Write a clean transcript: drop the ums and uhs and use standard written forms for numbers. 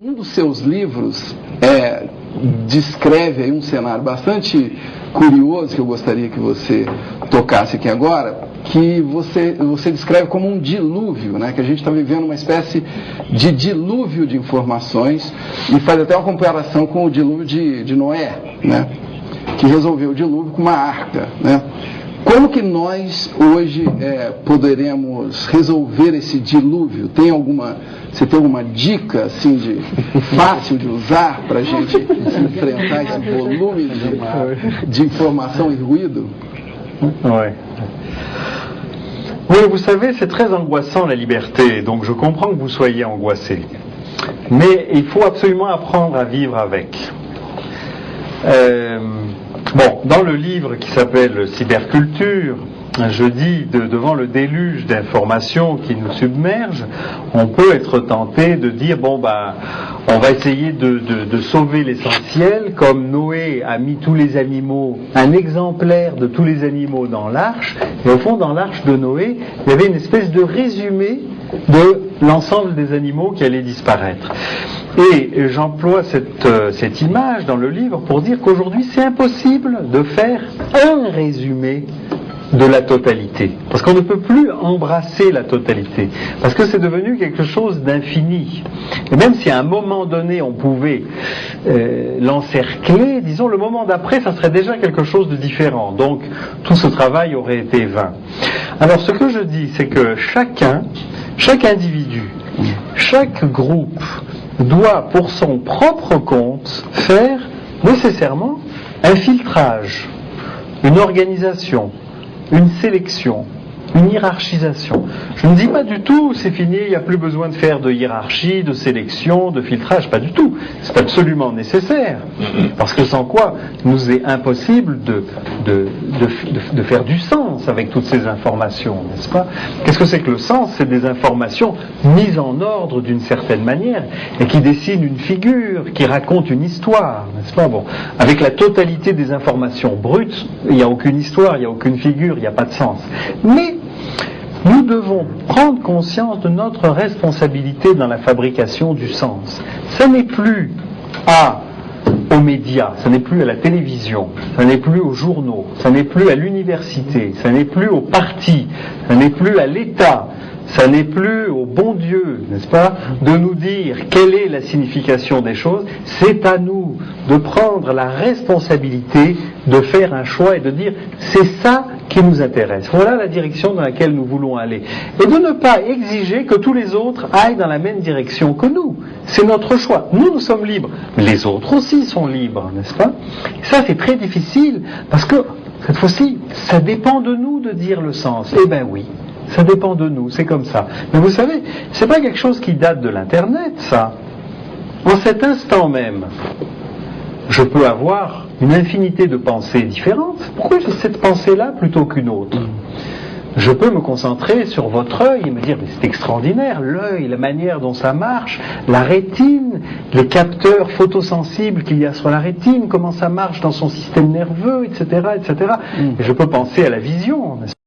Um dos seus livros descreve aí um cenário bastante curioso que eu gostaria que você tocasse aqui agora, que você descreve como um dilúvio, né? Que a gente está vivendo uma espécie de dilúvio de informações e faz até uma comparação com o dilúvio de Noé, né? Que resolveu o dilúvio com uma arca, né? Como que nós hoje poderemos resolver esse dilúvio? Você tem alguma dica assim fácil de usar para a gente enfrentar esse volume de informação et de ruído? Ouais. Oui, vous savez, c'est très angoissant la liberté, donc je comprends que vous soyez angoissé. Mais il faut absolument apprendre à vivre avec. Bon, dans le livre qui s'appelle Cyberculture, je dis, devant le déluge d'informations qui nous submerge, on peut être tenté de dire, bon ben, on va essayer de sauver l'essentiel, comme Noé a mis tous les animaux, un exemplaire de tous les animaux dans l'arche, et au fond, dans l'arche de Noé, il y avait une espèce de résumé de l'ensemble des animaux qui allaient disparaître. Et j'emploie cette image dans le livre pour dire qu'aujourd'hui, c'est impossible de faire un résumé de la totalité. Parce qu'on ne peut plus embrasser la totalité. Parce que c'est devenu quelque chose d'infini. Et même si à un moment donné, on pouvait l'encercler, disons, le moment d'après, ça serait déjà quelque chose de différent. Donc, tout ce travail aurait été vain. Alors, ce que je dis, c'est que chaque individu, chaque groupe doit, pour son propre compte, faire nécessairement un filtrage, une organisation, une sélection, une hiérarchisation. Je ne dis pas du tout, c'est fini, il n'y a plus besoin de faire de hiérarchie, de sélection, de filtrage, pas du tout. C'est absolument nécessaire, parce que sans quoi, il nous est impossible de faire du sens avec toutes ces informations, n'est-ce pas? Qu'est-ce que c'est que le sens? C'est des informations mises en ordre d'une certaine manière, et qui dessinent une figure, qui racontent une histoire, n'est-ce pas? Bon, avec la totalité des informations brutes, il n'y a aucune histoire, il n'y a aucune figure, il n'y a pas de sens. Mais nous devons prendre conscience de notre responsabilité dans la fabrication du sens. Ce n'est plus aux médias, ce n'est plus à la télévision, ce n'est plus aux journaux, ce n'est plus à l'université, ce n'est plus aux partis, ce n'est plus à l'État, ça n'est plus au bon Dieu, n'est-ce pas, de nous dire quelle est la signification des choses. C'est à nous de prendre la responsabilité de faire un choix et de dire c'est ça qui nous intéresse. Voilà la direction dans laquelle nous voulons aller. Et de ne pas exiger que tous les autres aillent dans la même direction que nous. C'est notre choix. Nous sommes libres. Mais les autres aussi sont libres, n'est-ce pas? Et ça, c'est très difficile parce que, cette fois-ci, ça dépend de nous de dire le sens. Eh ben oui. Ça dépend de nous, c'est comme ça. Mais vous savez, c'est pas quelque chose qui date de l'Internet, ça. En cet instant même, je peux avoir une infinité de pensées différentes. Pourquoi j'ai cette pensée-là plutôt qu'une autre? Je peux me concentrer sur votre œil et me dire, mais c'est extraordinaire, l'œil, la manière dont ça marche, la rétine, les capteurs photosensibles qu'il y a sur la rétine, comment ça marche dans son système nerveux, etc., etc. Et je peux penser à la vision, n'est-ce pas?